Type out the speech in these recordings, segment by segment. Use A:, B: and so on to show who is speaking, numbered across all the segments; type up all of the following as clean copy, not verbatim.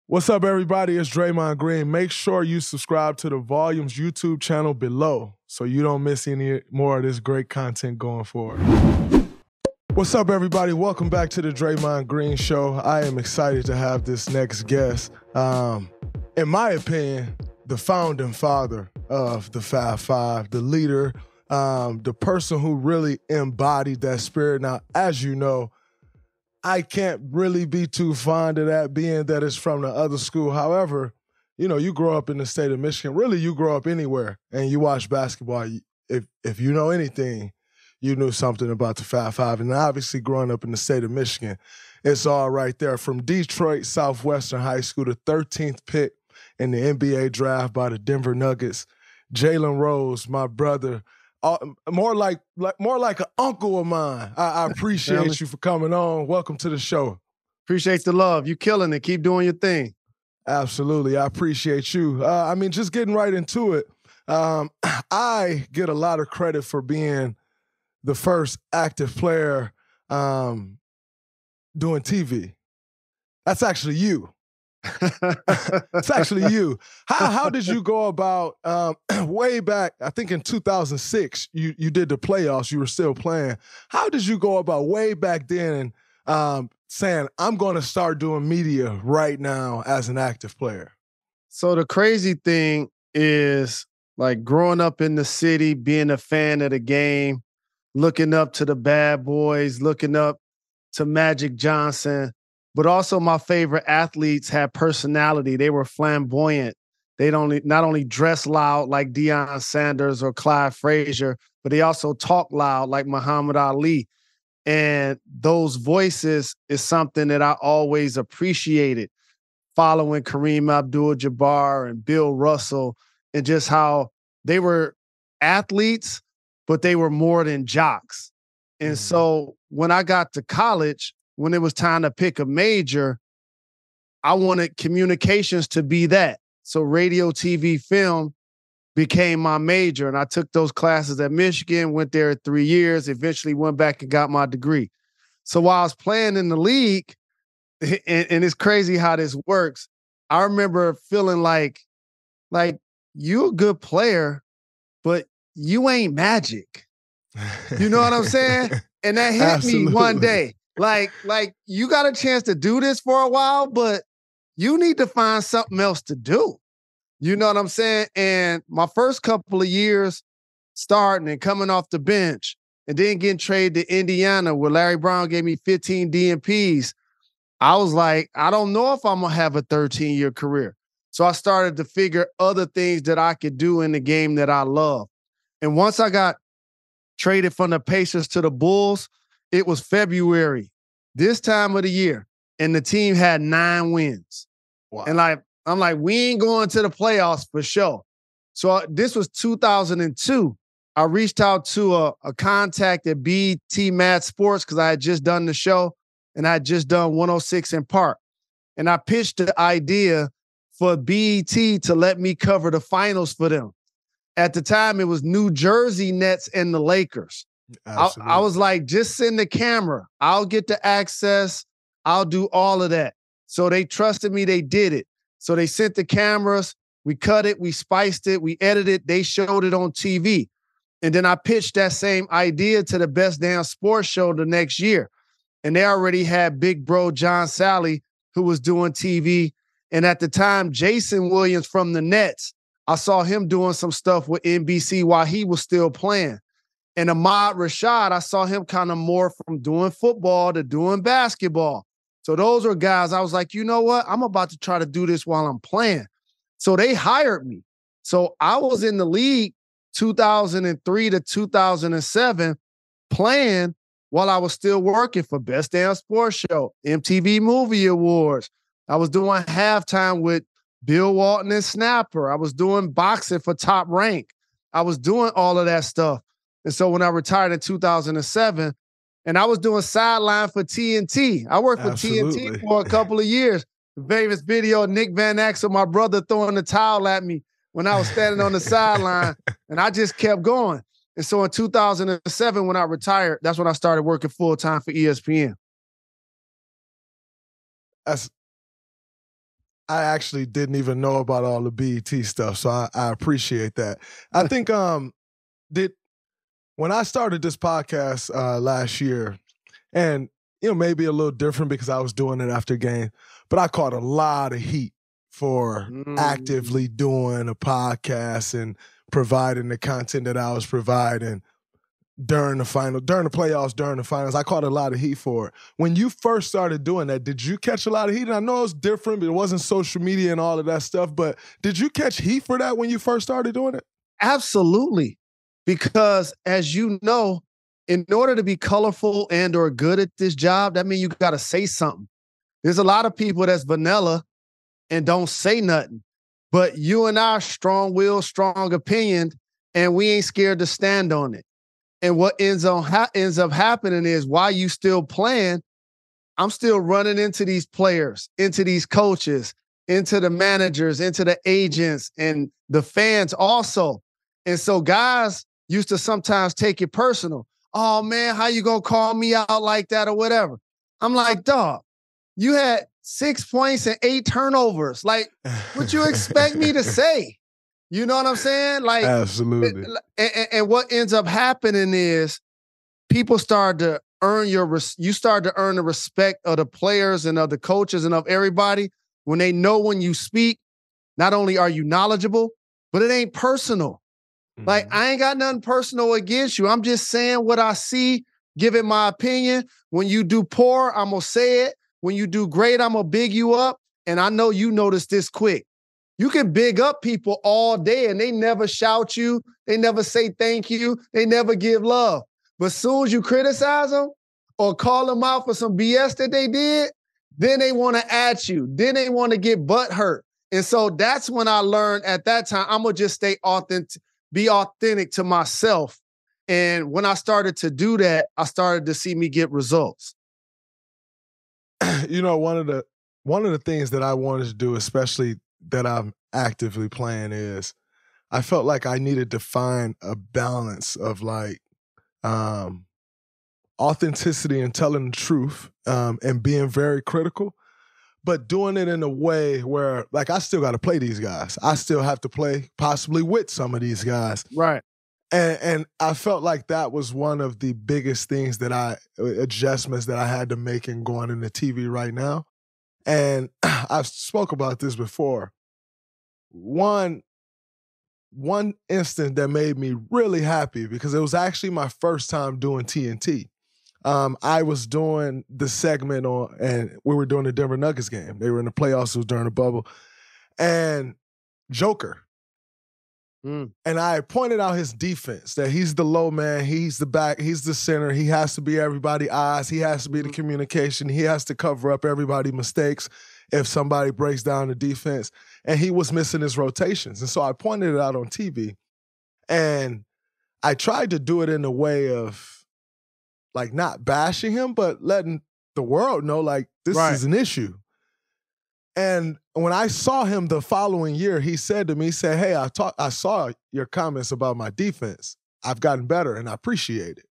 A: What's up, everybody? It's Draymond Green. Make sure you subscribe to the Volumes YouTube channel below so you don't miss any more of this great content going forward. What's up, everybody? Welcome back to the Draymond Green Show. I am excited to have this next guest. In my opinion, the founding father of the Fab Five, the leader, the person who really embodied that spirit. Now, as you know, I can't really be too fond of that, being that it's from the other school. However, you know, you grow up in the state of Michigan. Really, you grow up anywhere and you watch basketball. If you know anything, you knew something about the Fab Five. And obviously, growing up in the state of Michigan, it's all right there. From Detroit Southwestern High School, the 13th pick in the NBA draft by the Denver Nuggets, Jalen Rose, my brother. More like an uncle of mine. I appreciate you for coming on. Welcome to the show.
B: Appreciate the love. You killing it. Keep doing your thing.
A: Absolutely. I appreciate you. Just getting right into it. I get a lot of credit for being the first active player doing TV. That's actually you. It's actually you. How did you go about way back? I think in 2006, you did the playoffs. You were still playing. How did you go about way back then saying, I'm going to start doing media right now as an active player?
B: So the crazy thing is, like, growing up in the city, being a fan of the game, looking up to the bad boys, looking up to Magic Johnson. But also my favorite athletes had personality. They were flamboyant. They not only dress loud like Deion Sanders or Clyde Frazier, but they also talk loud like Muhammad Ali. And those voices is something that I always appreciated, following Kareem Abdul-Jabbar and Bill Russell, and just how they were athletes, but they were more than jocks. And so when I got to college, when it was time to pick a major, I wanted communications to be that. So radio, TV, film became my major. And I took those classes at Michigan, went there 3 years, eventually went back and got my degree. So while I was playing in the league, and it's crazy how this works, I remember feeling like you're a good player, but you ain't Magic. You know what I'm saying? And that hit me one day. Like you got a chance to do this for a while, but you need to find something else to do. You know what I'm saying? And my first couple of years starting and coming off the bench and then getting traded to Indiana where Larry Brown gave me 15 DMPs, I was like, I don't know if I'm going to have a 13-year career. So I started to figure other things that I could do in the game that I love. And once I got traded from the Pacers to the Bulls, it was February, this time of the year, and the team had 9 wins. Wow. And I'm like, we ain't going to the playoffs for sure. So this was 2002. I reached out to a contact at BT Mad Sports because I had just done the show and I had just done 106 in Park. And I pitched the idea for BET to let me cover the finals for them. At the time, it was New Jersey Nets and the Lakers. I was like, just send the camera. I'll get the access. I'll do all of that. So they trusted me. They did it. So they sent the cameras. We cut it. We spiced it. We edited it. They showed it on TV. And then I pitched that same idea to the Best Damn Sports Show the next year. And they already had big bro John Sally, who was doing TV. And at the time, Jason Williams from the Nets, I saw him doing some stuff with NBC while he was still playing. And Ahmad Rashad, I saw him kind of more from doing football to doing basketball. So those are guys I was like, you know what? I'm about to try to do this while I'm playing. So they hired me. So I was in the league 2003 to 2007 playing while I was still working for Best Damn Sports Show, MTV Movie Awards. I was doing halftime with Bill Walton and Snapper. I was doing boxing for Top Rank. I was doing all of that stuff. And so when I retired in 2007, and I was doing sideline for TNT. I worked for TNT for a couple of years. The famous video of Nick Van Exel, my brother, throwing the towel at me when I was standing on the sideline, and I just kept going. And so in 2007, when I retired, that's when I started working full-time for ESPN.
A: I actually didn't even know about all the BET stuff, so I appreciate that. I think when I started this podcast last year, and maybe a little different because I was doing it after game, but I caught a lot of heat for actively doing a podcast and providing the content that I was providing during the playoffs, during the finals. I caught a lot of heat for it. When you first started doing that, did you catch a lot of heat? And I know it was different, but it wasn't social media and all of that stuff, but did you catch heat for that when you first started doing it?
B: Absolutely. Because as you know, in order to be colorful and or good at this job, that means you got to say something. There's a lot of people that's vanilla and don't say nothing. But you and I are strong-willed, strong opinion, and we ain't scared to stand on it. And what ends up happening is while you still playing, I'm still running into these players, into these coaches, into the managers, into the agents, and the fans also. And so guys used to sometimes take it personal. Oh, man, how you going to call me out like that or whatever? I'm like, dog, you had 6 points and 8 turnovers. Like, what you expect me to say? You know what I'm saying? Like,
A: absolutely.
B: And what ends up happening is people start to earn you start to earn the respect of the players and of the coaches and of everybody when they know when you speak, not only are you knowledgeable, but it ain't personal. Mm-hmm. Like, I ain't got nothing personal against you. I'm just saying what I see, giving my opinion. When you do poor, I'm going to say it. When you do great, I'm going to big you up. And I know you notice this quick. You can big up people all day and they never shout you. They never say thank you. They never give love. But as soon as you criticize them or call them out for some BS that they did, then they want to at you. Then they want to get butt hurt. And so that's when I learned at that time, I'm going to just stay authentic, be authentic to myself. And when I started to do that, I started to see me get results.
A: One of the things that I wanted to do, especially that I'm actively playing, is I felt like I needed to find a balance of like authenticity and telling the truth and being very critical, but doing it in a way where, like, I still got to play these guys. I still have to play possibly with some of these guys.
B: Right.
A: And I felt like that was one of the biggest things adjustments that I had to make in going into TV right now. And I've spoke about this before. One instance that made me really happy, because it was actually my first time doing TNT. I was doing the segment and we were doing the Denver Nuggets game. They were in the playoffs, it was during the bubble. And Joker. And I pointed out his defense, that he's the low man, he's the back, he's the center, he has to be everybody's eyes, he has to be the communication, he has to cover up everybody's mistakes if somebody breaks down the defense. And he was missing his rotations. And so I pointed it out on TV. And I tried to do it in a way of, like, not bashing him, but letting the world know, like, this is an issue. And when I saw him the following year, he said to me, hey, I saw your comments about my defense. I've gotten better and I appreciate it.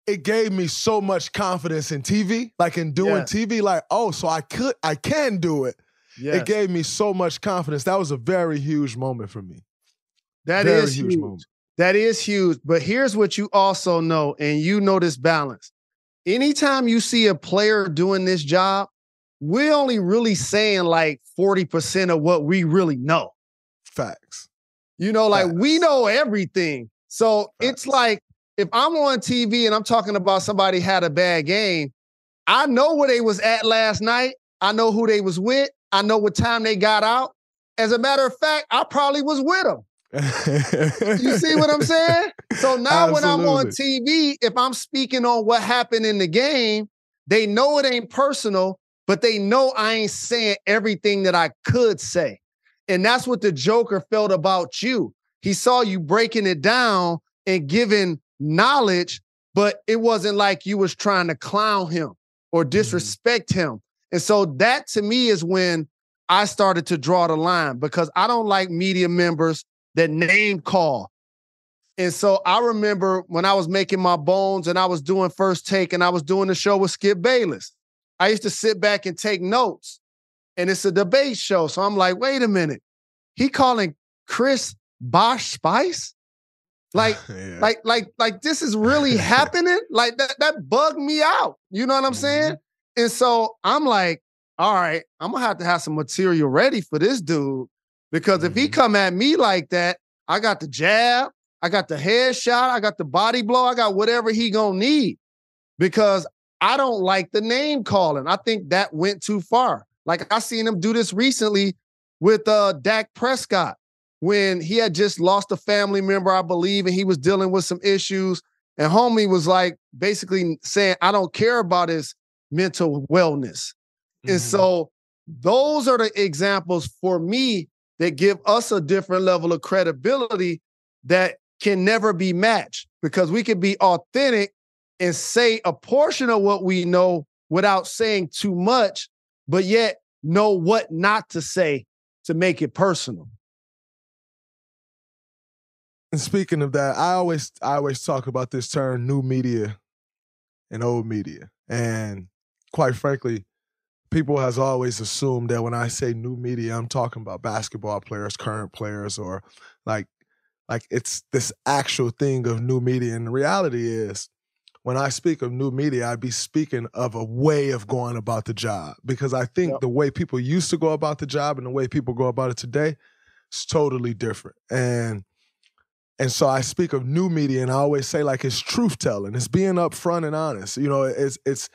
A: It gave me so much confidence in TV, like in doing TV, like, oh, so I can do it. Yes. It gave me so much confidence. That was a very huge moment for me.
B: That is huge. Moment. That is huge. But here's what you also know, and you know this balance. Anytime you see a player doing this job, we're only really saying like 40% of what we really know.
A: Facts.
B: Like we know everything. So it's like, if I'm on TV and I'm talking about somebody had a bad game, I know where they was at last night. I know who they was with. I know what time they got out. As a matter of fact, I probably was with them. You see what I'm saying? So now when I'm on TV, if I'm speaking on what happened in the game, they know it ain't personal, but they know I ain't saying everything that I could say. And that's what the Joker felt about you. He saw you breaking it down and giving knowledge, but it wasn't like you was trying to clown him or disrespect him. And so that to me is when I started to draw the line, because I don't like media members that name call. And so I remember when I was making my bones and I was doing First Take and I was doing the show with Skip Bayless, I used to sit back and take notes. and it's a debate show. So I'm like, wait a minute. He calling Chris Bosh Spice? Like, yeah. like this is really happening? Like that bugged me out. You know what I'm saying? And so I'm like, all right, I'm gonna have some material ready for this dude. Because if he come at me like that, I got the jab, I got the headshot, I got the body blow, I got whatever he gonna need. Because I don't like the name calling. I think that went too far. Like I seen him do this recently with Dak Prescott when he had just lost a family member, I believe, and he was dealing with some issues. And homie was like basically saying, I don't care about his mental wellness. And so those are the examples for me that give us a different level of credibility that can never be matched, because we can be authentic and say a portion of what we know without saying too much, but yet know what not to say to make it personal.
A: And speaking of that, I always talk about this term, new media and old media. And quite frankly, people has always assumed that when I say new media, I'm talking about basketball players, current players, or like it's this actual thing of new media. And the reality is, when I speak of new media, I'd be speaking of a way of going about the job, because I think the way people used to go about the job and the way people go about it today is totally different. And so I speak of new media, and I always say like it's truth telling, it's being upfront and honest. You know, it's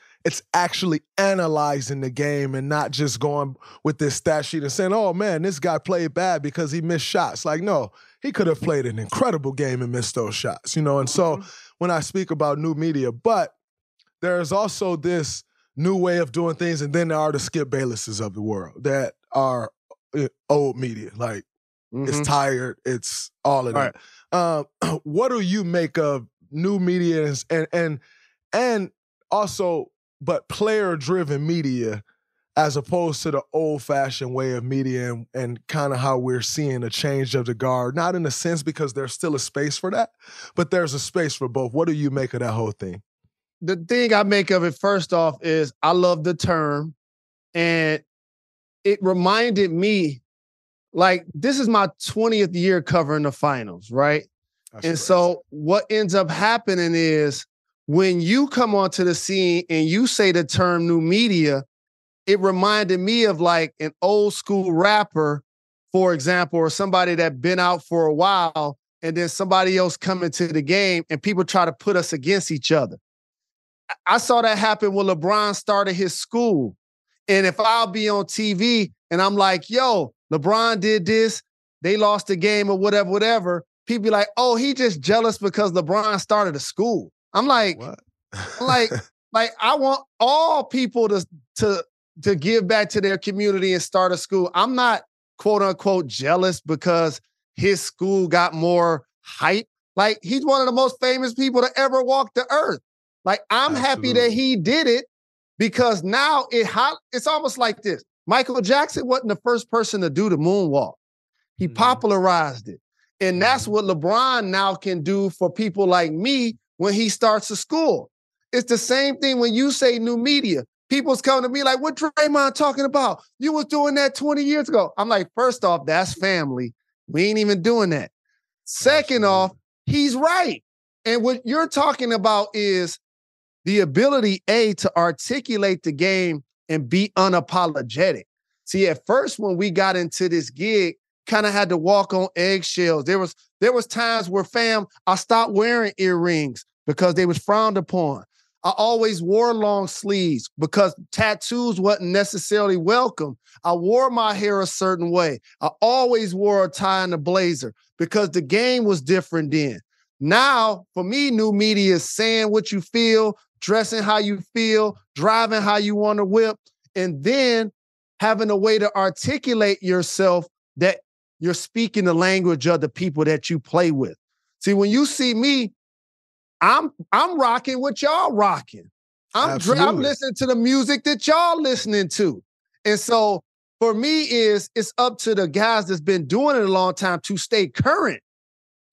A: actually analyzing the game and not just going with this stat sheet and saying, oh man, this guy played bad because he missed shots. Like, no, he could have played an incredible game and missed those shots, you know? And so when I speak about new media, but there's also this new way of doing things, and then there are the Skip Baylesses of the world that are old media. Like, it's tired, it's all of that. Right. What do you make of new media and also, but player-driven media as opposed to the old-fashioned way of media and kind of how we're seeing a change of the guard? Not in a sense because there's still a space for that, but there's a space for both. What do you make of that whole thing?
B: The thing I make of it, first off, is I love the term, and it reminded me, like, this is my 20th year covering the finals, right? That's and crazy. So what ends up happening is when you come onto the scene and you say the term new media, it reminded me of like an old school rapper, for example, or somebody that been out for a while, and then somebody else come into the game and people try to put us against each other. I saw that happen when LeBron started his school. And if I'll be on TV and I'm like, yo, LeBron did this, they lost the game or whatever, people be like, oh, he just jealous because LeBron started a school. I'm like, what? like I want all people to give back to their community and start a school. I'm not quote unquote jealous because his school got more hype. Like, he's one of the most famous people to ever walk the earth. Like, I'm happy that he did it, because now it's almost like this. Michael Jackson wasn't the first person to do the moonwalk. He popularized it. And that's what LeBron now can do for people like me when he starts a school. It's the same thing when you say new media. People's coming to me like, what Draymond talking about? You was doing that 20 years ago. I'm like, first off, that's family. We ain't even doing that. Second off, he's right. And what you're talking about is the ability, to articulate the game and be unapologetic. See, at first when we got into this gig, kind of had to walk on eggshells. There was times where, I stopped wearing earrings because they was frowned upon. I always wore long sleeves because tattoos wasn't necessarily welcome. I wore my hair a certain way. I always wore a tie and a blazer because the game was different then. Now, for me, new media is saying what you feel, dressing how you feel, driving how you want to whip, and then having a way to articulate yourself that you're speaking the language of the people that you play with. See, when you see me, I'm rocking what y'all rocking. I'm listening to the music that y'all listening to. And so for me, it's up to the guys that's been doing it a long time to stay current,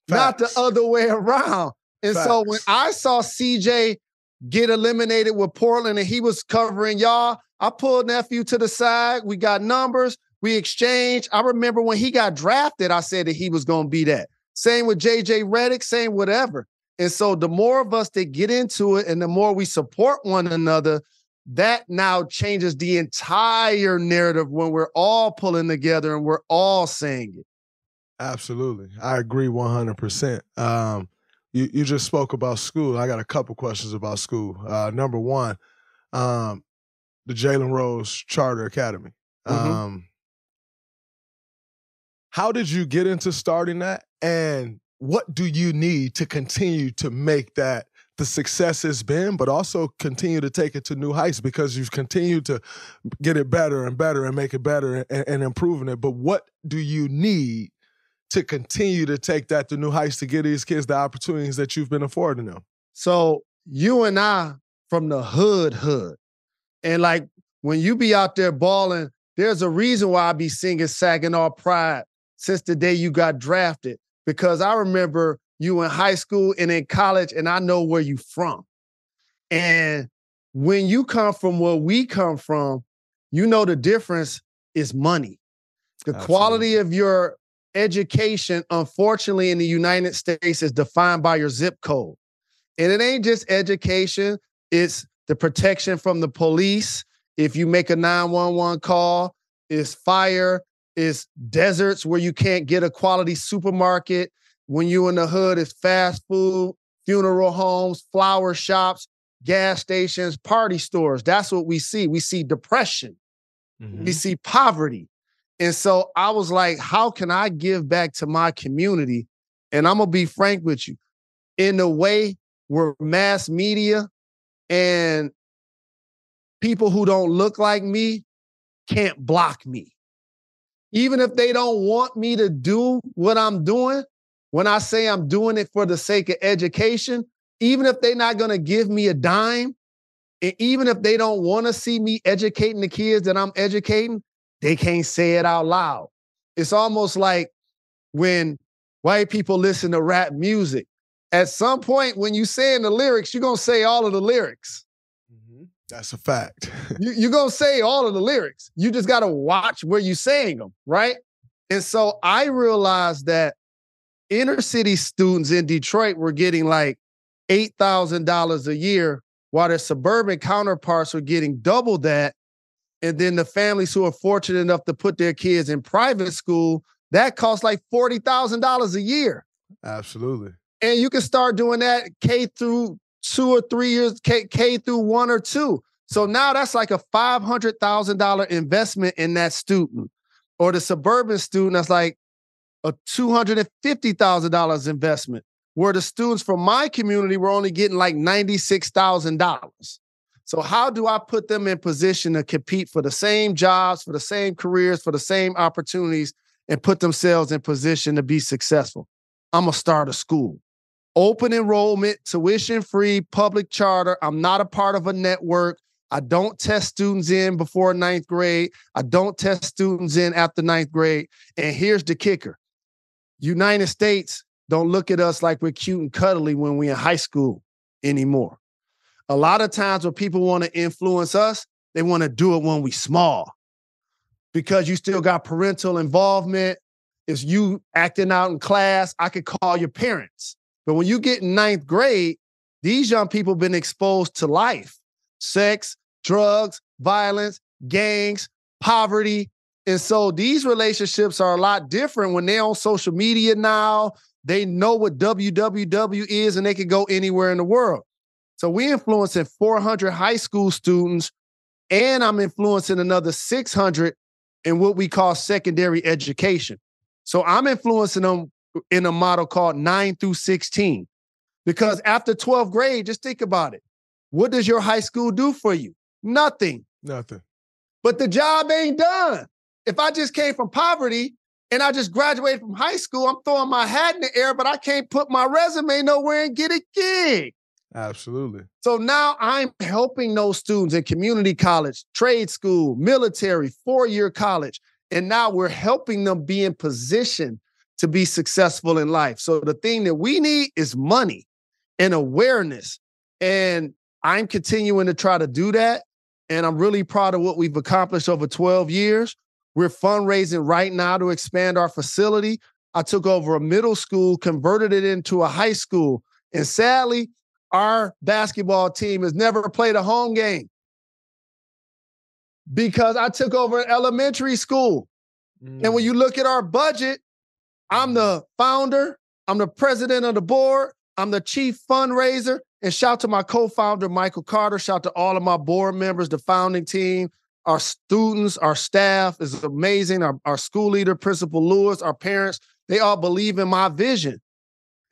B: not the other way around. And so when I saw CJ get eliminated with Portland and he was covering y'all, I pulled nephew to the side. We got numbers. We exchanged. I remember when he got drafted, I said that he was going to be that. Same with JJ Redick, same whatever. And so the more of us that get into it and the more we support one another, that now changes the entire narrative when we're all pulling together and we're all saying it.
A: Absolutely. I agree 100%. You just spoke about school. I got a couple questions about school. Number one, the Jalen Rose Charter Academy. How did you get into starting that? And what do you need to continue to make that the success it's been, but also continue to take it to new heights, because you've continued to get it better and better and make it better and improving it. But what do you need to continue to take that to new heights to give these kids the opportunities that you've been affording them?
B: So you and I from the hood. And like when you be out there balling, there's a reason why I be singing Saginaw Pride since the day you got drafted, because I remember you in high school and in college, and I know where you from. And when you come from where we come from, you know the difference is money. The quality of your education, unfortunately, in the United States is defined by your zip code. And it ain't just education, it's the protection from the police. If you make a 911 call, it's fire, it's deserts where you can't get a quality supermarket. When you in the hood, it's fast food, funeral homes, flower shops, gas stations, party stores. That's what we see. We see depression. We see poverty. And so I was like, how can I give back to my community? And I'm going to be frank with you, in a way where mass media and people who don't look like me can't block me. Even if they don't want me to do what I'm doing, when I say I'm doing it for the sake of education, even if they're not going to give me a dime, and even if they don't want to see me educating the kids that I'm educating, they can't say it out loud. It's almost like when white people listen to rap music. At some point, when you saying the lyrics, you're going to say all of the lyrics.
A: That's a fact.
B: You're going to say all of the lyrics. You just got to watch where you're saying them, right? And so I realized that inner city students in Detroit were getting like $8,000 a year, while their suburban counterparts were getting double that. And then the families who are fortunate enough to put their kids in private school, that costs like $40,000 a year.
A: Absolutely.
B: And you can start doing that K through 2 or 3 years, K through 1 or 2. So now that's like a $500,000 investment in that student. Or the suburban student, that's like a $250,000 investment, where the students from my community were only getting like $96,000. So how do I put them in position to compete for the same jobs, for the same careers, for the same opportunities, and put themselves in position to be successful? I'm going to start a school. Open enrollment, tuition-free, public charter. I'm not a part of a network. I don't test students in before 9th grade. I don't test students in after 9th grade. And here's the kicker. United States don't look at us like we're cute and cuddly when we're in high school anymore. A lot of times when people want to influence us, they want to do it when we small, because you still got parental involvement. It's you acting out in class. I could call your parents. But when you get in 9th grade, these young people have been exposed to life, sex, drugs, violence, gangs, poverty. And so these relationships are a lot different when they're on social media now. They know what WWW is, and they can go anywhere in the world. So we influencing 400 high school students, and I'm influencing another 600 in what we call secondary education. So I'm influencing them in a model called 9 through 16. Because after 12th grade, just think about it. What does your high school do for you? Nothing.
A: Nothing.
B: But the job ain't done. If I just came from poverty and I just graduated from high school, I'm throwing my hat in the air, but I can't put my resume nowhere and get a gig.
A: Absolutely.
B: So now I'm helping those students in community college, trade school, military, 4-year college. And now we're helping them be in position to be successful in life. So the thing that we need is money and awareness. And I'm continuing to try to do that. and I'm really proud of what we've accomplished over 12 years. We're fundraising right now to expand our facility. I took over a middle school, converted it into a high school, and sadly, our basketball team has never played a home game because I took over an elementary school. And when you look at our budget, I'm the founder, I'm the president of the board, I'm the chief fundraiser, and shout to my co-founder, Michael Carter, shout to all of my board members, the founding team, our students, our staff is amazing, our school leader, Principal Lewis, our parents, they all believe in my vision.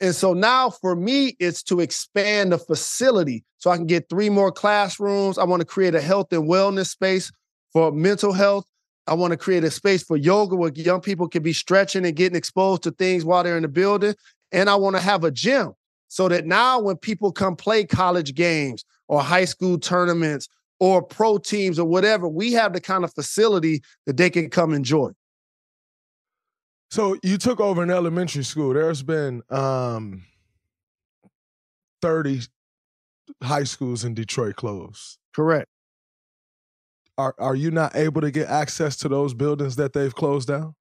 B: And so now for me, it's to expand the facility so I can get 3 more classrooms. I want to create a health and wellness space for mental health. I want to create a space for yoga where young people can be stretching and getting exposed to things while they're in the building. And I want to have a gym so that now when people come play college games or high school tournaments or pro teams or whatever, we have the kind of facility that they can come enjoy.
A: So you took over an elementary school. There's been 30 high schools in Detroit closed.
B: Correct.
A: Are you not able to get access to those buildings that they've closed down?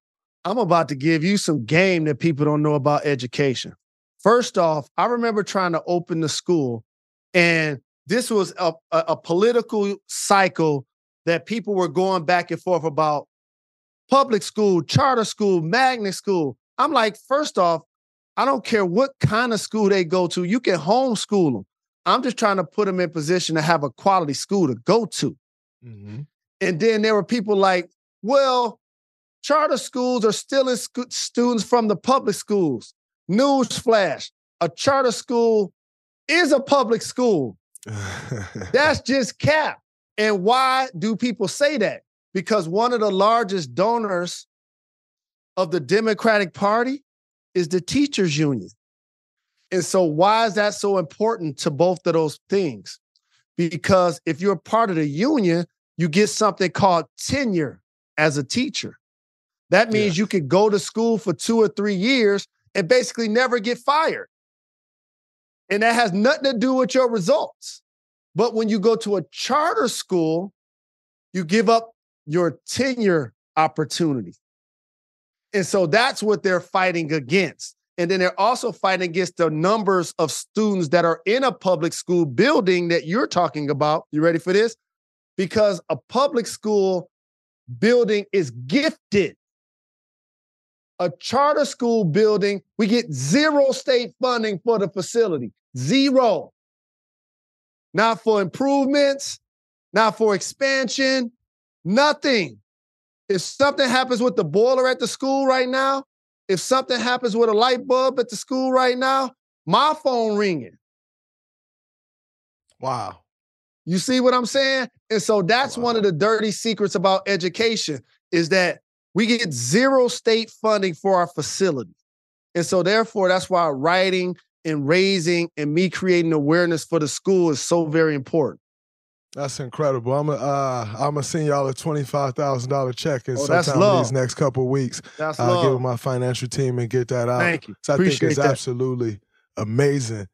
B: I'm about to give you some game that people don't know about education. First off, I remember trying to open the school, and this was a political cycle that people were going back and forth about public school, charter school, magnet school. I'm like, first off, I don't care what kind of school they go to. You can homeschool them. I'm just trying to put them in position to have a quality school to go to. Mm-hmm. And then there were people like, well, charter schools are stealing students from the public schools. Newsflash, a charter school is a public school. That's just cap. And why do people say that? Because one of the largest donors of the Democratic Party is the teachers union. And so why is that so important to both of those things? Because if you're a part of the union, you get something called tenure as a teacher. That means you can go to school for 2 or 3 years and basically never get fired. And that has nothing to do with your results. But when you go to a charter school, you give up your tenure opportunity. And so that's what they're fighting against. And then they're also fighting against the numbers of students that are in a public school building that you're talking about. You ready for this? Because a public school building is gifted. A charter school building, we get 0 state funding for the facility. 0. Not for improvements, not for expansion, nothing. If something happens with the boiler at the school right now, if something happens with a light bulb at the school right now, my phone ringing.
A: Wow.
B: You see what I'm saying? And so that's one of the dirty secrets about education is that we get 0 state funding for our facility. And so therefore, that's why writing and raising and me creating awareness for the school is so very important.
A: That's incredible. I'm gonna send y'all a $25,000 check in sometime in these next couple of weeks.
B: That's
A: I'll get with my financial team and get that out.
B: Thank you.
A: So I think it's absolutely amazing.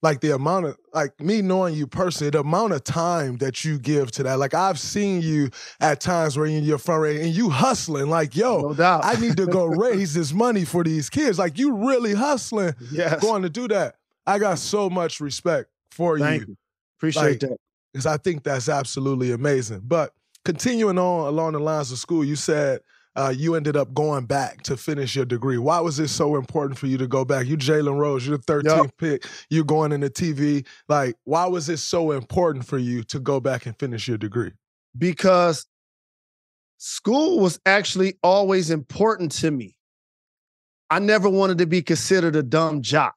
A: Like the amount of, like me knowing you personally, the amount of time that you give to that. Like I've seen you at times where you're in your fundraising and you hustling like, yo,
B: no doubt.
A: I need to go raise this money for these kids. Like you really hustling, going to do that. I got so much respect for
B: Thank you. Appreciate that.
A: Because I think that's absolutely amazing. But continuing on along the lines of school, you said you ended up going back to finish your degree. Why was it so important for you to go back? You Jalen Rose, you're the 13th pick. You're going into TV. Like, why was it so important for you to go back and finish your degree?
B: Because school was actually always important to me. I never wanted to be considered a dumb jock.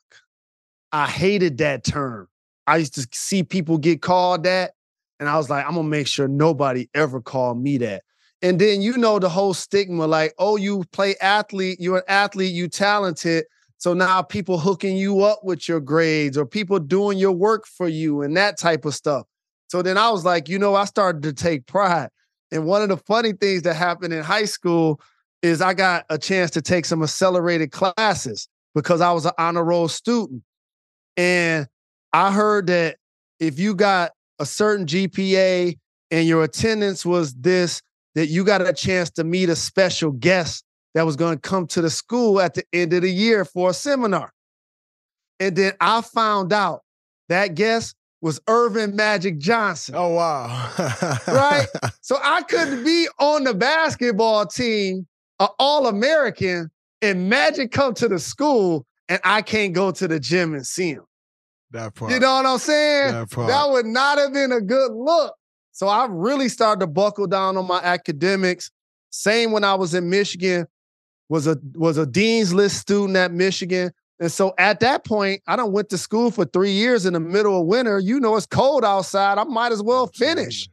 B: I hated that term. I used to see people get called that, and I was like, I'm going to make sure nobody ever called me that. And then, you know, the whole stigma, like, oh, you play athlete, you're an athlete, you talented. So now people hooking you up with your grades or people doing your work for you and that type of stuff. So then I was like, you know, I started to take pride. And one of the funny things that happened in high school is I got a chance to take some accelerated classes because I was an honor roll student. And I heard that if you got a certain GPA and your attendance was this, that you got a chance to meet a special guest that was going to come to the school at the end of the year for a seminar. And then I found out that guest was Irvin Magic Johnson.
A: Oh, wow.
B: Right? So I couldn't be on the basketball team, an All-American, and Magic come to the school and I can't go to the gym and see him.
A: That part.
B: You know what I'm saying?
A: That part.
B: That would not have been a good look. So I really started to buckle down on my academics. Same when I was in Michigan, was a Dean's List student at Michigan. And so at that point, I done went to school for 3 years in the middle of winter. You know, it's cold outside. I might as well finish.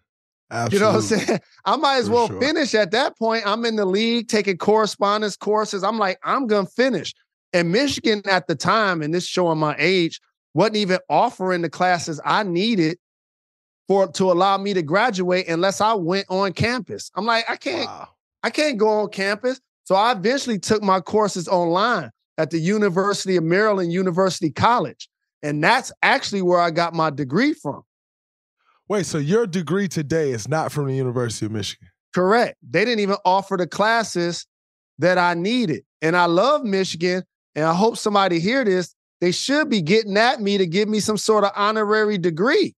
A: Absolutely.
B: You know what I'm saying? I might as well finish at that point. I'm in the league taking correspondence courses. I'm like, I'm going to finish. And Michigan at the time, and this showing my age, wasn't even offering the classes I needed to allow me to graduate unless I went on campus. I'm like, I can't go on campus. So I eventually took my courses online at the University of Maryland University College. And that's actually where I got my degree from.
A: Wait, so your degree today is not from the University of Michigan?
B: Correct. They didn't even offer the classes that I needed. And I love Michigan, and I hope somebody hear this. They should be getting at me to give me some sort of honorary degree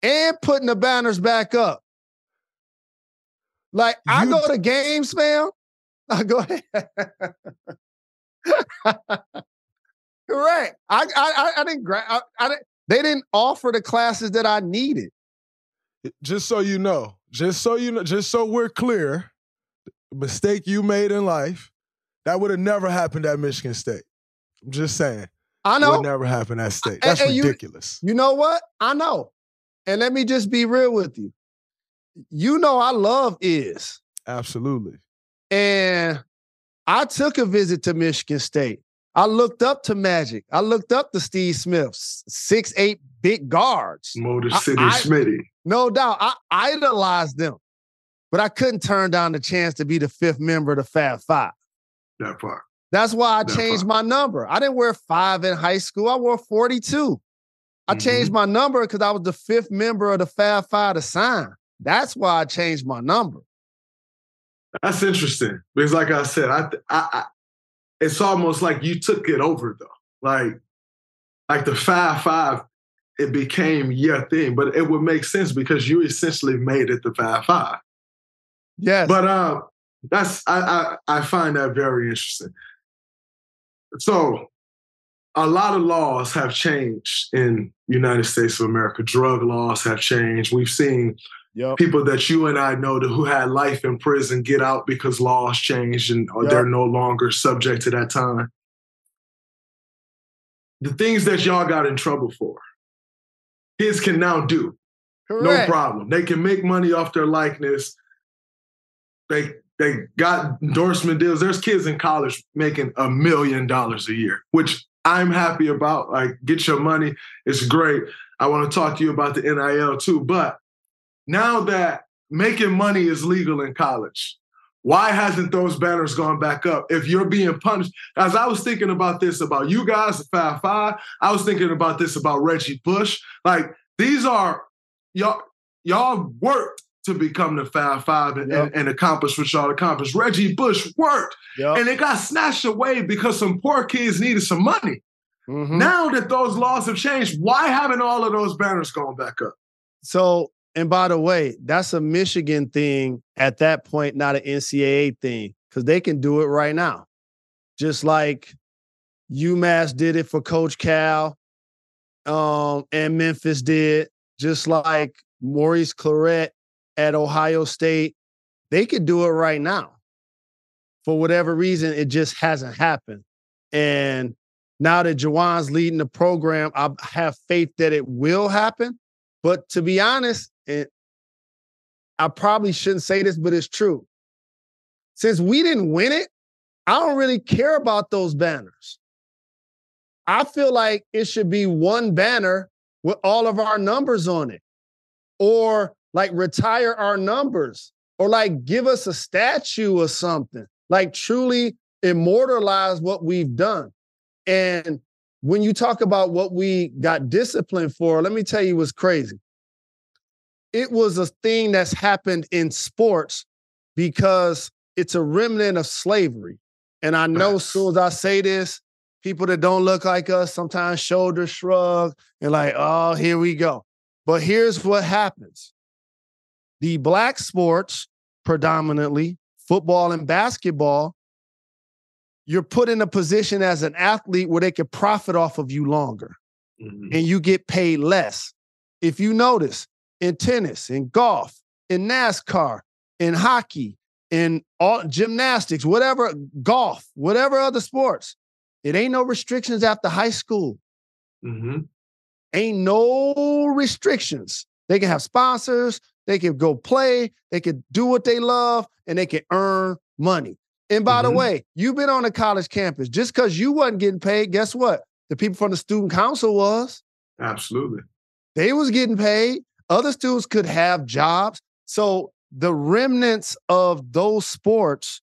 B: and putting the banners back up. Like, I go to games, fam. I go ahead. Correct. I didn't. They didn't offer the classes that I needed.
A: Just so you know, just so we're clear, the mistake you made in life, that would have never happened at Michigan State. I'm just saying.
B: I know.
A: It would never happen at State. That's ridiculous.
B: You know what? I know. And let me just be real with you. You know I love Iz.
A: Absolutely.
B: And I took a visit to Michigan State. I looked up to Magic. I looked up to Steve Smith, 6'8" big guards.
C: Motor City Smitty.
B: No doubt. I idolized them. But I couldn't turn down the chance to be the fifth member of the Fab Five.
C: That part.
B: That's why I changed my number. I didn't wear 5 in high school. I wore 42. I changed my number because I was the fifth member of the Fab Five to sign. That's why I changed my number.
C: That's interesting. Because like I said, I it's almost like you took it over though. Like the Fab Five, it became your thing. But it would make sense because you essentially made it the Fab Five.
B: Yes.
C: But I find that very interesting. So a lot of laws have changed in United States of America. Drug laws have changed. We've seen people that you and I know who had life in prison get out because laws changed and they're no longer subject to that time. The things that y'all got in trouble for, kids can now do.
B: Correct.
C: No problem. They can make money off their likeness. They got endorsement deals. There's kids in college making $1 million a year, which I'm happy about. Like, get your money. It's great. I want to talk to you about the NIL too. But now that making money is legal in college, why hasn't those banners gone back up if you're being punished? As I was thinking about this, about you guys, the Fab Five, I was thinking about this about Reggie Bush. Like, these are, y'all worked to become the Fab Five and accomplish what y'all accomplished. Reggie Bush worked, and it got snatched away because some poor kids needed some money. Now that those laws have changed, why haven't all of those banners gone back up?
B: So, and by the way, that's a Michigan thing at that point, not an NCAA thing, because they can do it right now. Just like UMass did it for Coach Cal, and Memphis did, just like Maurice Claret at Ohio State. They could do it right now. For whatever reason, it just hasn't happened. And now that Jawan's leading the program, I have faith that it will happen. But to be honest, I probably shouldn't say this, but it's true. Since we didn't win it, I don't really care about those banners. I feel like it should be one banner with all of our numbers on it. Or like retire our numbers, or like give us a statue or something, like truly immortalize what we've done. And when you talk about what we got disciplined for, let me tell you what's crazy. it was a thing that's happened in sports because it's a remnant of slavery. And I know as soon as I say this, people that don't look like us sometimes shoulder shrug and like, oh, here we go. But here's what happens. The black sports, predominantly football and basketball, you're put in a position as an athlete where they can profit off of you longer and you get paid less. If you notice, in tennis, in golf, in NASCAR, in hockey, in all gymnastics, whatever, golf, whatever other sports, it ain't no restrictions after high school. Ain't no restrictions. They can have sponsors, they can go play, they can do what they love, and they can earn money. And by the way, you've been on a college campus. Just because you wasn't getting paid, guess what? The people from the student council was.
C: Absolutely.
B: They was getting paid. Other students could have jobs. So the remnants of those sports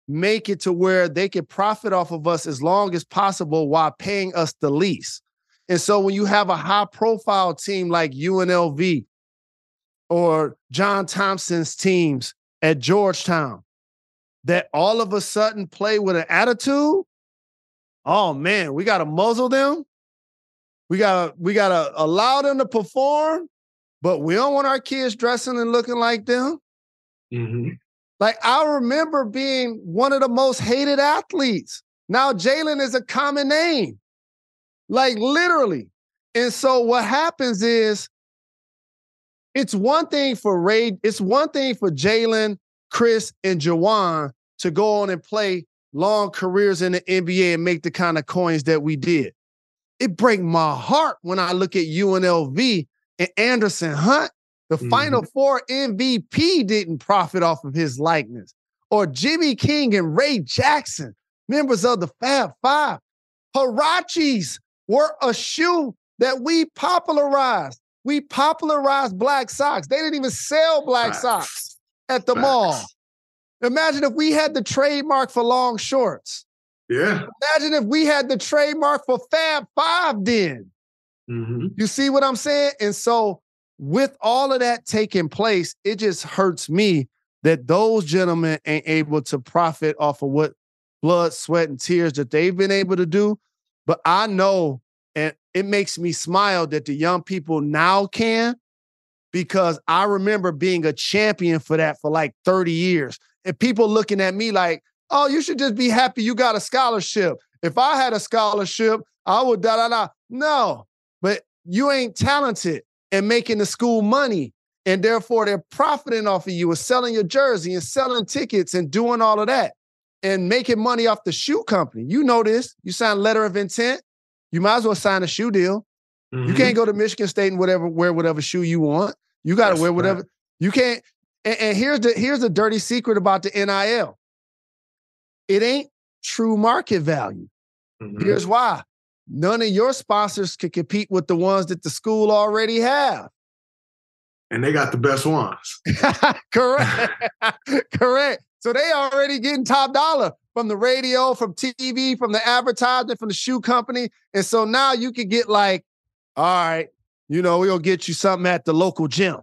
B: make it to where they can profit off of us as long as possible while paying us the least. And so when you have a high-profile team like UNLV or John Thompson's teams at Georgetown that all of a sudden play with an attitude, oh, man, we got to muzzle them. We gotta allow them to perform, but we don't want our kids dressing and looking like them. Like, I remember being one of the most hated athletes. Now Jalen is a common name, like literally. And so what happens is, it's one thing for Jalen, Chris, and Jawan to go on and play long careers in the NBA and make the kind of coins that we did. It breaks my heart when I look at UNLV and Anderson Hunt, the Final Four MVP, didn't profit off of his likeness. Or Jimmy King and Ray Jackson, members of the Fab Five. Huaraches were a shoe that we popularized. We popularized black socks. They didn't even sell black socks at the mall. Imagine if we had the trademark for long shorts.
C: Yeah.
B: Imagine if we had the trademark for Fab Five then. You see what I'm saying? And so with all of that taking place, it just hurts me that those gentlemen ain't able to profit off of what blood, sweat, and tears that they've been able to do. But I know, and it makes me smile that the young people now can, because I remember being a champion for that for like 30 years. And people looking at me like, oh, you should just be happy you got a scholarship. If I had a scholarship, I would da-da-da. No, but you ain't talented and making the school money. And therefore, they're profiting off of you and selling your jersey and selling tickets and doing all of that and making money off the shoe company. You know this. You sign a letter of intent. You might as well sign a shoe deal. You can't go to Michigan State and wear whatever shoe you want. You got to wear whatever. Right. You can't. And here's the dirty secret about the NIL. It ain't true market value. Here's why. None of your sponsors can compete with the ones that the school already have.
C: And they got the best ones.
B: Correct. Correct. So they already getting top dollar from the radio, from TV, from the advertisement, from the shoe company. And so now you can get like, all right, we're going to get you something at the local gym.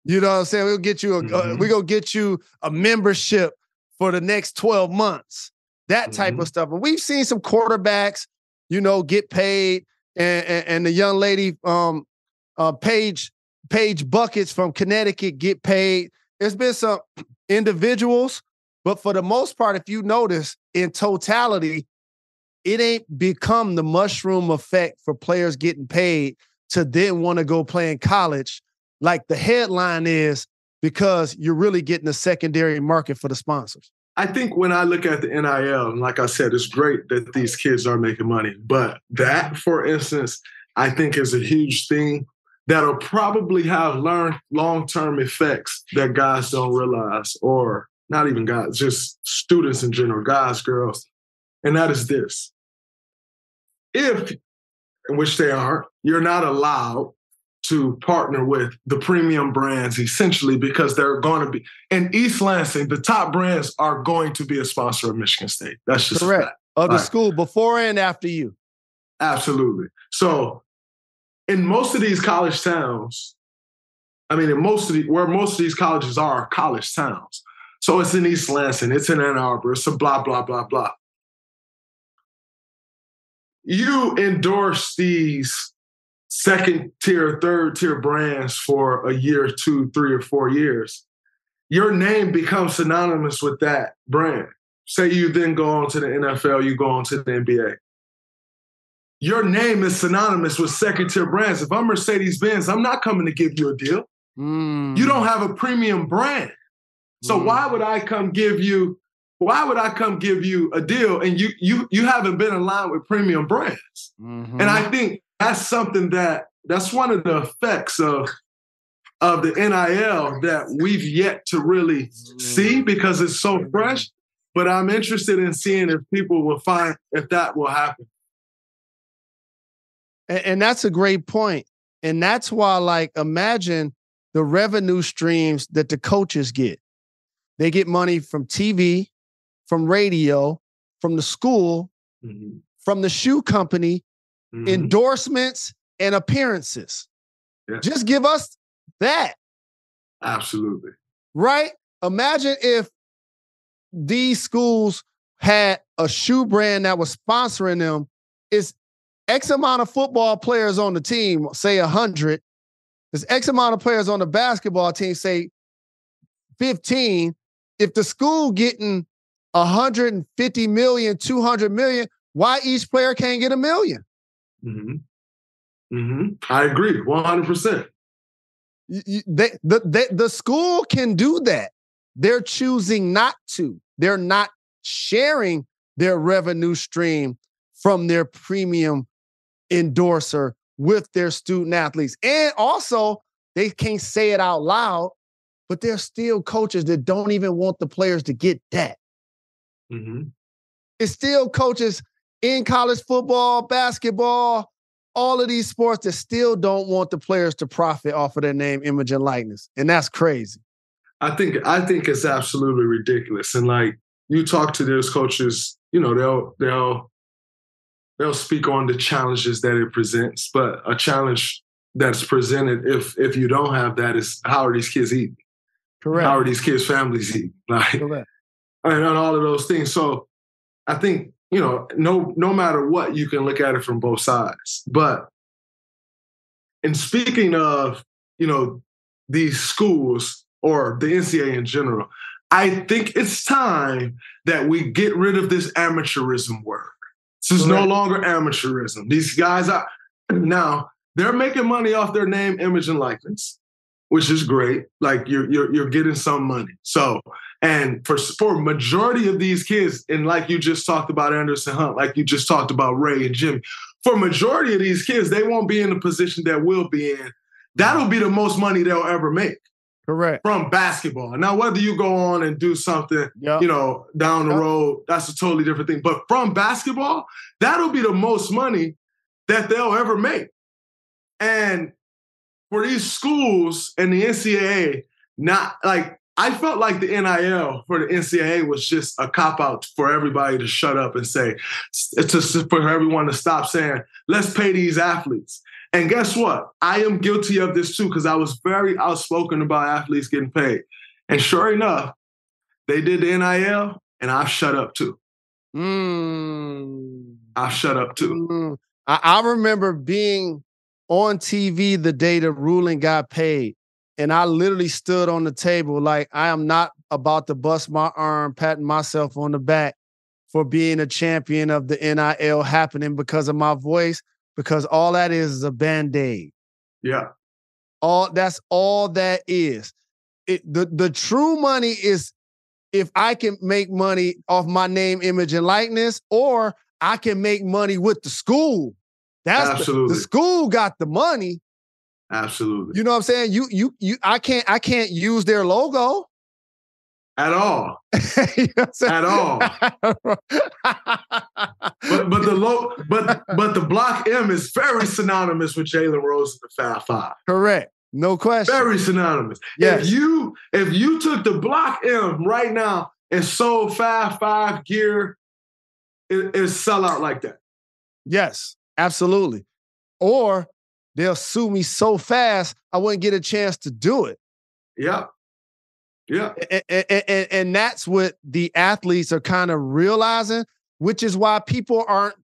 B: You know what I'm saying? We're going to get you a membership for the next 12 months, that type of stuff. And we've seen some quarterbacks, get paid. And the young lady, Paige Buckets from Connecticut, get paid. There's been some individuals, but for the most part, if you notice, in totality, it ain't become the mushroom effect for players getting paid to then want to go play in college like the headline is, because you're really getting a secondary market for the sponsors.
C: I think when I look at the NIL, and like I said, it's great that these kids are making money. But that, for instance, I think is a huge thing that'll probably have long-term effects that guys don't realize, or not even guys, just students in general, guys, girls. And that is this. If, in which they are, you're not allowed to partner with the premium brands, essentially, because they're going to be, in East Lansing, the top brands are going to be a sponsor of Michigan State. That's just
B: correct.
C: Fact.
B: Of the school, before and after you.
C: Absolutely. So in most of these college towns, I mean, where most of these colleges are college towns. So it's in East Lansing, it's in Ann Arbor, it's a blah, blah, blah, blah. You endorse these second tier, third tier brands for a year, 2, 3, or 4 years. Your name becomes synonymous with that brand. Say you then go on to the NFL, you go on to the NBA. Your name is synonymous with second tier brands. If I'm Mercedes-Benz, I'm not coming to give you a deal. You don't have a premium brand. So why would I come give you a deal and you haven't been in line with premium brands? And I think that's something that's one of the effects of the NIL that we've yet to really see because it's so fresh. But I'm interested in seeing if people will find if that will happen.
B: And that's a great point. And that's why, like, imagine the revenue streams that the coaches get. They get money from TV, from radio, from the school, from the shoe company, endorsements, and appearances. Yeah. Just give us that.
C: Absolutely.
B: Right? Imagine if these schools had a shoe brand that was sponsoring them. It's X amount of football players on the team, say 100. There's X amount of players on the basketball team, say 15. If the school getting 150 million, 200 million, why each player can't get $1 million?
C: I agree, 100%.
B: The school can do that. They're choosing not to. They're not sharing their revenue stream from their premium endorser with their student athletes. And also, they can't say it out loud, but there's still coaches that don't even want the players to get that. It's still coaches in college football, basketball, all of these sports that still don't want the players to profit off of their name, image, and likeness. And that's crazy.
C: I think it's absolutely ridiculous. And like you talk to those coaches, you know, they'll speak on the challenges that it presents, but a challenge that's presented if you don't have that is how are these kids eating?
B: Correct.
C: How are these kids' families eating? Like,
B: correct.
C: And all of those things. So I think, you know, no matter what, you can look at it from both sides. But in speaking of, you know, these schools or the NCAA in general, I think it's time that we get rid of this amateurism word. This is no longer amateurism. These guys are now they're making money off their name, image, and likeness, which is great. Like you're getting some money. So, and for a majority of these kids, and like you just talked about Anderson Hunt, like you just talked about Ray and Jimmy, for a majority of these kids, they won't be in the position that we'll be in. That'll be the most money they'll ever make.
B: Correct.
C: From basketball. Now, whether you go on and do something, you know, down the road, that's a totally different thing. But from basketball, that'll be the most money that they'll ever make. And for these schools and the NCAA, not like, I felt like the NIL for the NCAA was just a cop-out for everybody to shut up and say, for everyone to stop saying, let's pay these athletes. And guess what? I am guilty of this too, because I was very outspoken about athletes getting paid. And sure enough, they did the NIL, and I've shut up too. I've shut up too.
B: I remember being on TV the day the ruling got paid, and I literally stood on the table like I am not about to bust my arm, patting myself on the back for being a champion of the NIL happening because of my voice. Because all that is a Band-Aid.
C: Yeah.
B: That's all that is. The true money is if I can make money off my name, image, and likeness, or I can make money with the school. That's
C: absolutely.
B: The school got the money.
C: Absolutely.
B: You know what I'm saying? I can't use their logo.
C: At all. You know at all. but the block M is very synonymous with Jalen Rose and the Fab Five.
B: Correct. No question.
C: Very synonymous.
B: Yes.
C: If you took the block M right now and sold Fab Five gear, it sell out like that.
B: Yes, absolutely. Or they'll sue me so fast, I wouldn't get a chance to do it.
C: Yeah. Yeah.
B: And that's what the athletes are kind of realizing, which is why people aren't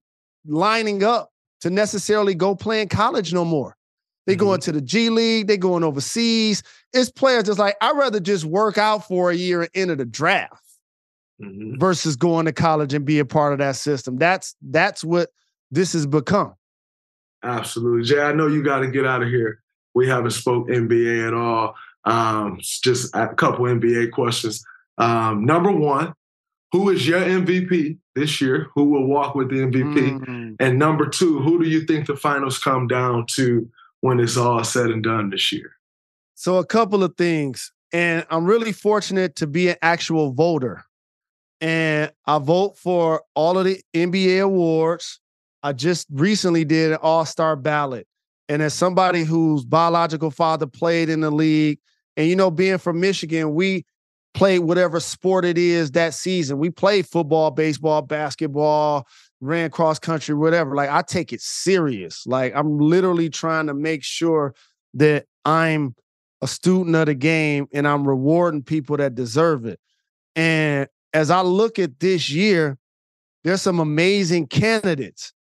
B: lining up to necessarily go play in college no more. They going to the G League, they going overseas. It's players just like, I'd rather just work out for a year and enter the draft versus going to college and be a part of that system. That's what this has become.
C: Absolutely. Jay, I know you got to get out of here. We haven't spoke NBA at all. Just a couple NBA questions. Number one, who is your MVP this year? Who will walk with the MVP? And number two, who do you think the finals come down to when it's all said and done this year?
B: So a couple of things. And I'm really fortunate to be an actual voter. And I vote for all of the NBA awards. I just recently did an all-star ballot. And as somebody whose biological father played in the league, and, you know, being from Michigan, we played whatever sport it is that season. We played football, baseball, basketball, ran cross country, whatever. Like, I take it serious. Like, I'm literally trying to make sure that I'm a student of the game and I'm rewarding people that deserve it. And as I look at this year, there's some amazing candidates,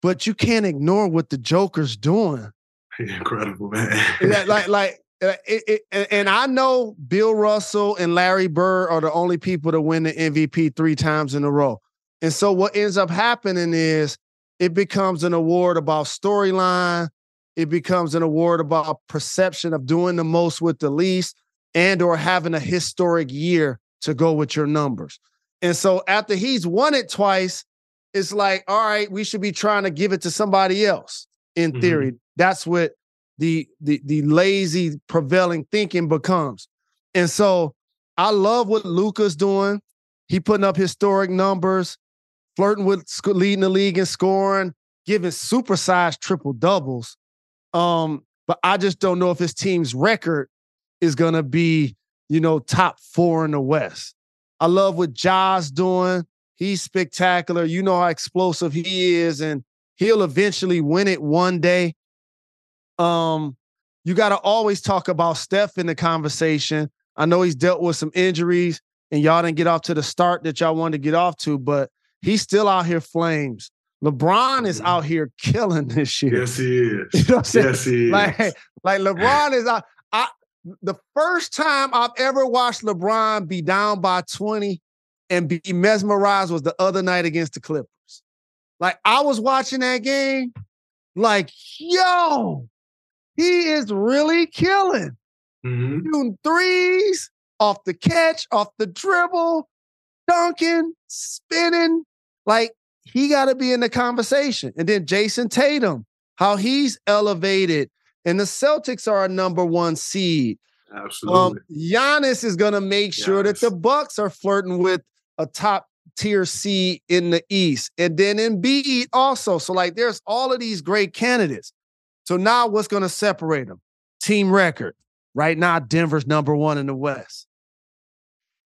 B: but you can't ignore what the Joker's doing.
C: Incredible, man.
B: And I know Bill Russell and Larry Bird are the only people to win the MVP 3 times in a row. And so what ends up happening is it becomes an award about storyline. It becomes an award about perception of doing the most with the least and or having a historic year to go with your numbers. And so after he's won it twice, it's like, all right, we should be trying to give it to somebody else in theory. That's what the lazy prevailing thinking becomes. And so I love what Luka's doing. He putting up historic numbers, flirting with leading the league in scoring, giving supersized triple doubles. But I just don't know if his team's record is going to be, you know, top 4 in the West. I love what Ja's doing. He's spectacular. You know how explosive he is, and he'll eventually win it one day. You got to always talk about Steph in the conversation. I know he's dealt with some injuries and y'all didn't get off to the start that y'all wanted to get off to, but he's still out here flames. LeBron is out here killing this year.
C: Yes, he is.
B: You know what I'm saying?
C: Yes, he is.
B: Like LeBron is out. The first time I've ever watched LeBron be down by 20 and be mesmerized was the other night against the Clippers. Like, I was watching that game, like, yo, he is really killing. Shooting threes, off the catch, off the dribble, dunking, spinning. Like, he got to be in the conversation. And then Jason Tatum, how he's elevated. And the Celtics are a number 1 seed.
C: Absolutely.
B: Giannis is going to make sure that the Bucks are flirting with a top tier seed in the East. And then Embiid also. So, like, there's all of these great candidates. So now what's going to separate them? Team record. Right now, Denver's number 1 in the West.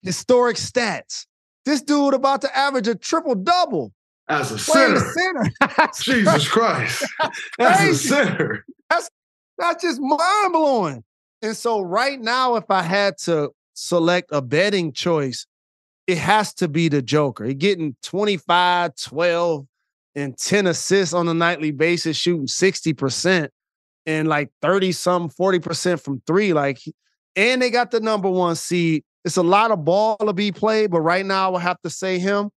B: Historic stats. This dude about to average a triple-double.
C: As a center. Jesus Christ. As a center.
B: That's just mind-blowing. And so right now, if I had to select a betting choice, it has to be the Joker. He's getting 25, 12, and 10 assists on a nightly basis, shooting 60% and like 30-some, 40% from 3. Like, and they got the number 1 seed. It's a lot of ball to be played, but right now I will have to say him.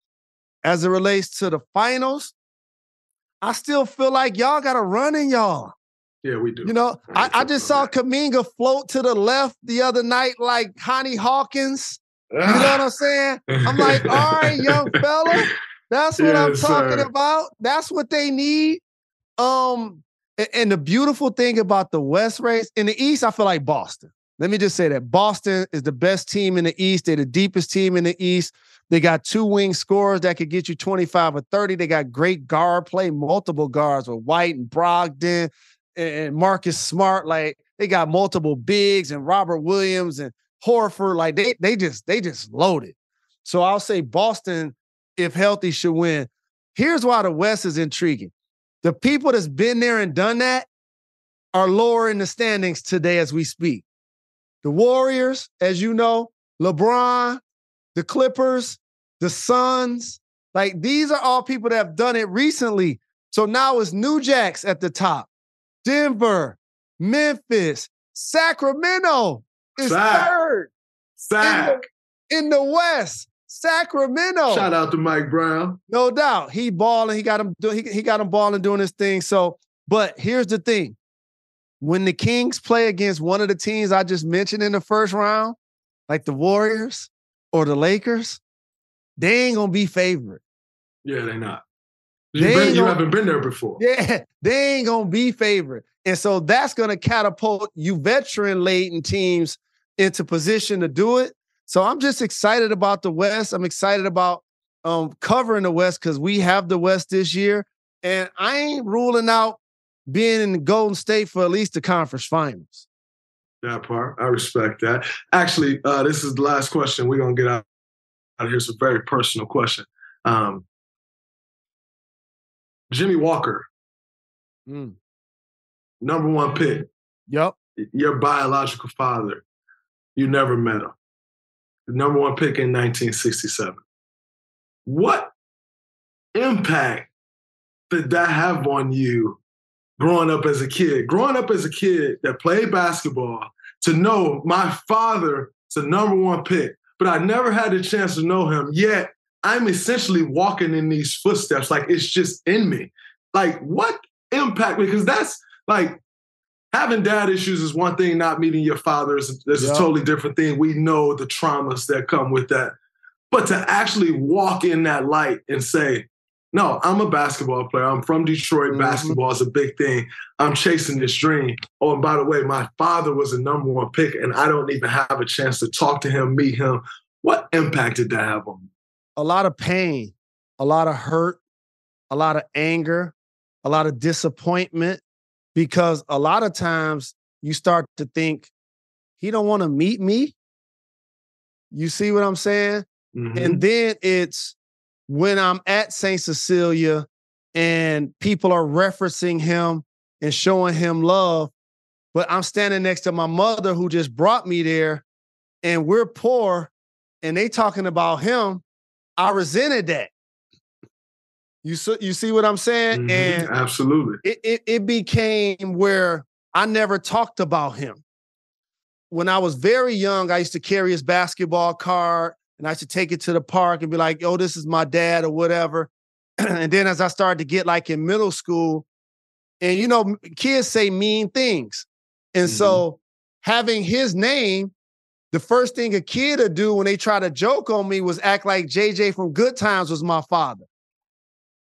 B: As it relates to the finals, I still feel like y'all got a run in y'all.
C: Yeah, we do.
B: You know, I just saw Kuminga float to the left the other night like Honey Hawkins. You know what I'm saying? I'm like, all right, young fella, that's what I'm talking about. That's what they need. And the beautiful thing about the West race, in the East, I feel like Boston. Let me just say that. Boston is the best team in the East. They're the deepest team in the East. They got 2 wing scorers that could get you 25 or 30. They got great guard play, multiple guards with White and Brogdon and Marcus Smart. Like, they got multiple bigs and Robert Williams and Horford. Like, they just loaded. So I'll say Boston, if healthy, should win. Here's why the West is intriguing. The people that's been there and done that, are lower in the standings today as we speak. The Warriors, as you know, LeBron, the Clippers, the Suns, like these are all people that have done it recently. So now it's New Jacks at the top. Denver, Memphis, Sacramento is third. In the West. Sacramento.
C: Shout out to Mike Brown.
B: No doubt. He balling. He got him balling, doing his thing. So, but here's the thing. When the Kings play against one of the teams I just mentioned in the first round, like the Warriors or the Lakers, they ain't gonna be favorite.
C: Yeah, they're not. You haven't been there before.
B: Yeah, they ain't gonna be favorite. And so that's gonna catapult you veteran-laden teams into position to do it. So I'm just excited about the West. I'm excited about covering the West because we have the West this year. And I ain't ruling out being in Golden State for at least the conference finals.
C: That part, I respect that. Actually, this is the last question. We're going to get out of here. It's a very personal question. Jimmy Walker, number one pick.
B: Yep.
C: Your biological father, you never met him. The number one pick in 1967. What impact did that have on you growing up as a kid? Growing up as a kid that played basketball, to know my father is a number one pick, but I never had the chance to know him, yet I'm essentially walking in these footsteps. Like, it's just in me. Like, what impact? Because that's like, having dad issues is one thing, not meeting your father is a totally different thing. We know the traumas that come with that. But to actually walk in that light and say, no, I'm a basketball player. I'm from Detroit. Basketball is a big thing. I'm chasing this dream. Oh, and by the way, my father was a number one pick, and I don't even have a chance to talk to him, meet him. What impact did that have on me?
B: A lot of pain, a lot of hurt, a lot of anger, a lot of disappointment, because a lot of times you start to think, he don't want to meet me. You see what I'm saying? Mm-hmm. And then it's when I'm at St. Cecilia and people are referencing him and showing him love, but I'm standing next to my mother who just brought me there and we're poor and they talking about him. I resented that. You see what I'm saying?
C: Mm-hmm.
B: And
C: absolutely.
B: It became where I never talked about him. When I was very young, I used to carry his basketball card and I used to take it to the park and be like, oh, this is my dad or whatever. And then as I started to get like in middle school, and you know, kids say mean things. And so having his name, the first thing a kid would do when they try to joke on me was act like JJ from Good Times was my father.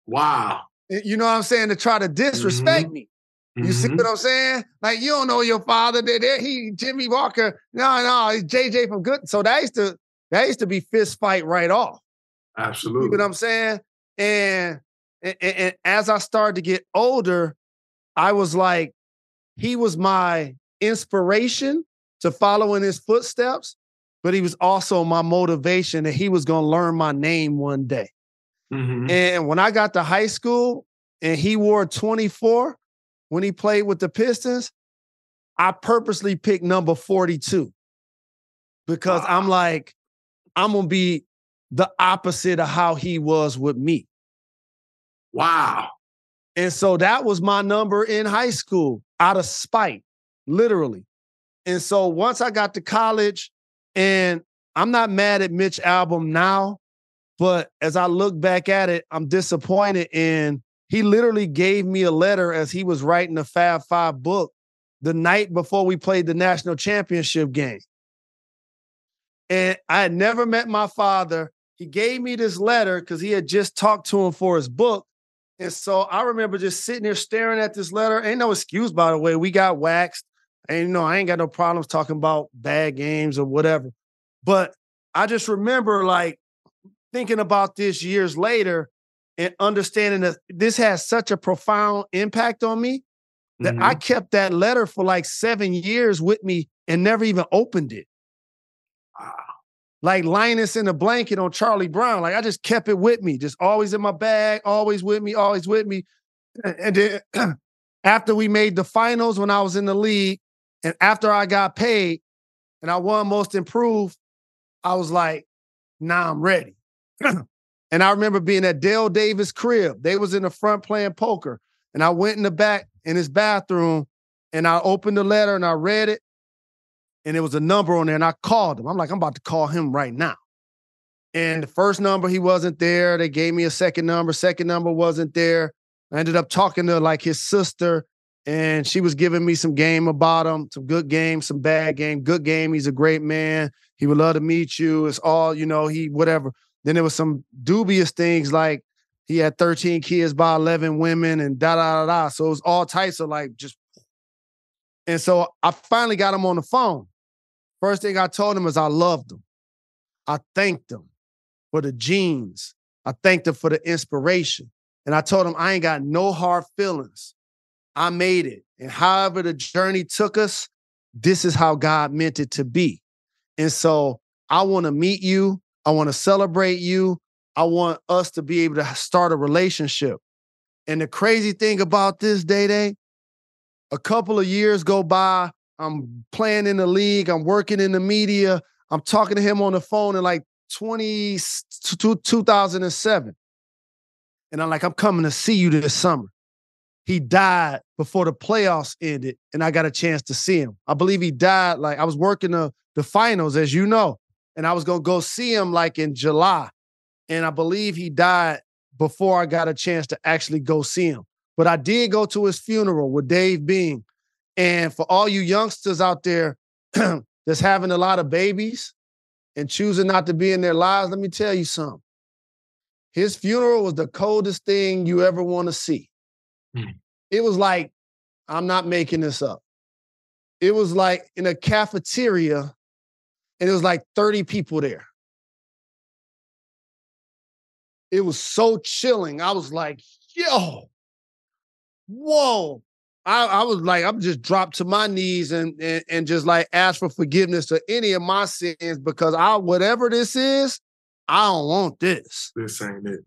C: Wow.
B: You know what I'm saying? To try to disrespect me. You see what I'm saying? Like, you don't know your father. Jimmy Walker. No, he's JJ from Good. So that used to be fist fight right off.
C: Absolutely.
B: You know what I'm saying? And as I started to get older, I was like, he was my inspiration to follow in his footsteps, but he was also my motivation that he was going to learn my name one day. Mm-hmm. And when I got to high school and he wore 24 when he played with the Pistons, I purposely picked number 42 because I'm like, I'm going to be the opposite of how he was with me.
C: Wow.
B: And so that was my number in high school out of spite, literally. And so once I got to college, and I'm not mad at Mitch Albom now, but as I look back at it, I'm disappointed in he literally gave me a letter as he was writing the Fab Five book the night before we played the national championship game. And I had never met my father. He gave me this letter because he had just talked to him for his book. And so I remember just sitting there staring at this letter. Ain't no excuse, by the way. We got waxed. And, you know, I ain't got no problems talking about bad games or whatever. But I just remember, like, thinking about this years later and understanding that this has such a profound impact on me that I kept that letter for like 7 years with me and never even opened it. Wow. Like Linus in a blanket on Charlie Brown. Like I just kept it with me, just always in my bag, always with me, always with me. And then after we made the finals when I was in the league, and after I got paid and I won Most Improved, I was like, nah, I'm ready. And I remember being at Dale Davis' crib. They was in the front playing poker. And I went in the back in his bathroom and I opened the letter and I read it. And there was a number on there and I called him. I'm like, I'm about to call him right now. And the first number, he wasn't there. They gave me a second number. Second number wasn't there. I ended up talking to like his sister and she was giving me some game about him, some good game, some bad game. Good game, he's a great man. He would love to meet you. It's all, he whatever. Then there was some dubious things like he had 13 kids by 11 women and da-da-da-da. So it was all types of like just. And so I finally got him on the phone. First thing I told him is I loved him. I thanked him for the genes. I thanked him for the inspiration. And I told him I ain't got no hard feelings. I made it. And however the journey took us, this is how God meant it to be. And so I want to meet you. I want to celebrate you. I want us to be able to start a relationship. And the crazy thing about this, Day, a couple of years go by. I'm playing in the league. I'm working in the media. I'm talking to him on the phone in like 2007. And I'm like, I'm coming to see you this summer. He died before the playoffs ended, and I got a chance to see him. I believe he died, like I was working the finals, as you know, and I was going to go see him like in July. And I believe he died before I got a chance to actually go see him. But I did go to his funeral with Dave Being. And for all you youngsters out there that's having a lot of babies and choosing not to be in their lives, let me tell you something. His funeral was the coldest thing you ever want to see. It was like, I'm not making this up. It was like in a cafeteria, and it was like 30 people there. It was so chilling. I was like, yo, whoa. I was like, I'm just dropped to my knees and just like ask for forgiveness to any of my sins because whatever this is, I don't want this.
C: This ain't it.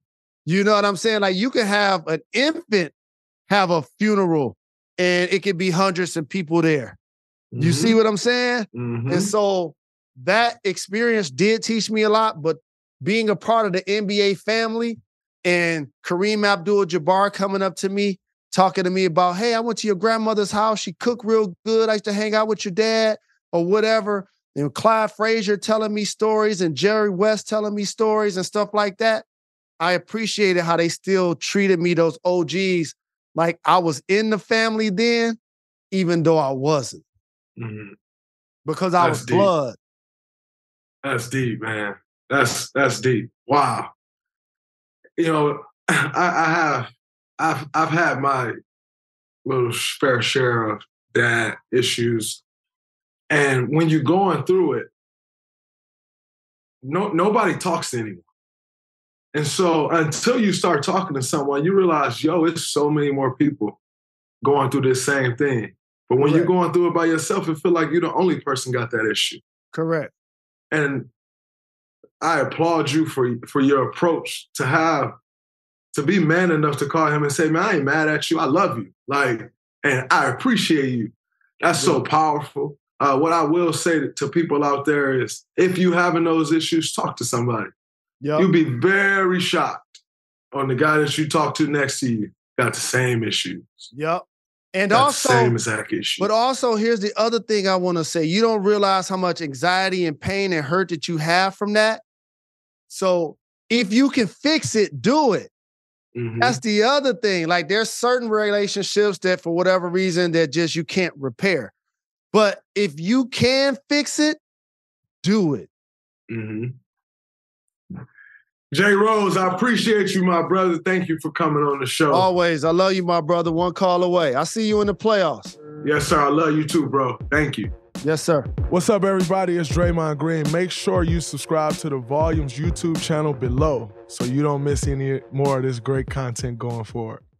B: You know what I'm saying? Like you can have an infant have a funeral and it could be hundreds of people there. Mm-hmm. You see what I'm saying? Mm-hmm. And so that experience did teach me a lot, but being a part of the NBA family and Kareem Abdul-Jabbar coming up to me, talking to me about, hey, I went to your grandmother's house. She cooked real good. I used to hang out with your dad or whatever. And Clyde Frazier telling me stories and Jerry West telling me stories and stuff like that. I appreciated how they still treated me, those OGs, like I was in the family then, even though I wasn't. Mm-hmm. Because I was deep. Blood.
C: That's deep, man. That's deep. Wow. I've had my little fair share of dad issues. And when you're going through it, nobody talks to anyone. And so until you start talking to someone, you realize, it's so many more people going through this same thing. But when you're going through it by yourself, it feels like you're the only person got that issue.
B: Correct.
C: And I applaud you for your approach to be man enough to call him and say, man, I ain't mad at you. I love you. And I appreciate you. That's so powerful. What I will say to people out there is, if you having those issues, talk to somebody. Yep. You'll be very shocked on the guy that you talk to next to you got the same issues.
B: Yep. And also,
C: same exact issue.
B: But also, here's the other thing I want to say. You don't realize how much anxiety and pain and hurt that you have from that. So if you can fix it, do it. Mm-hmm. That's the other thing. Like there's certain relationships that for whatever reason that just you can't repair. But if you can fix it, do it.
C: Mm-hmm. Jay Rose, I appreciate you, my brother. Thank you for coming on the show.
B: Always. I love you, my brother. One call away. I'll see you in the playoffs.
C: Yes, sir. I love you too, bro. Thank you.
B: Yes, sir.
A: What's up, everybody? It's Draymond Green. Make sure you subscribe to the Volumes YouTube channel below so you don't miss any more of this great content going forward.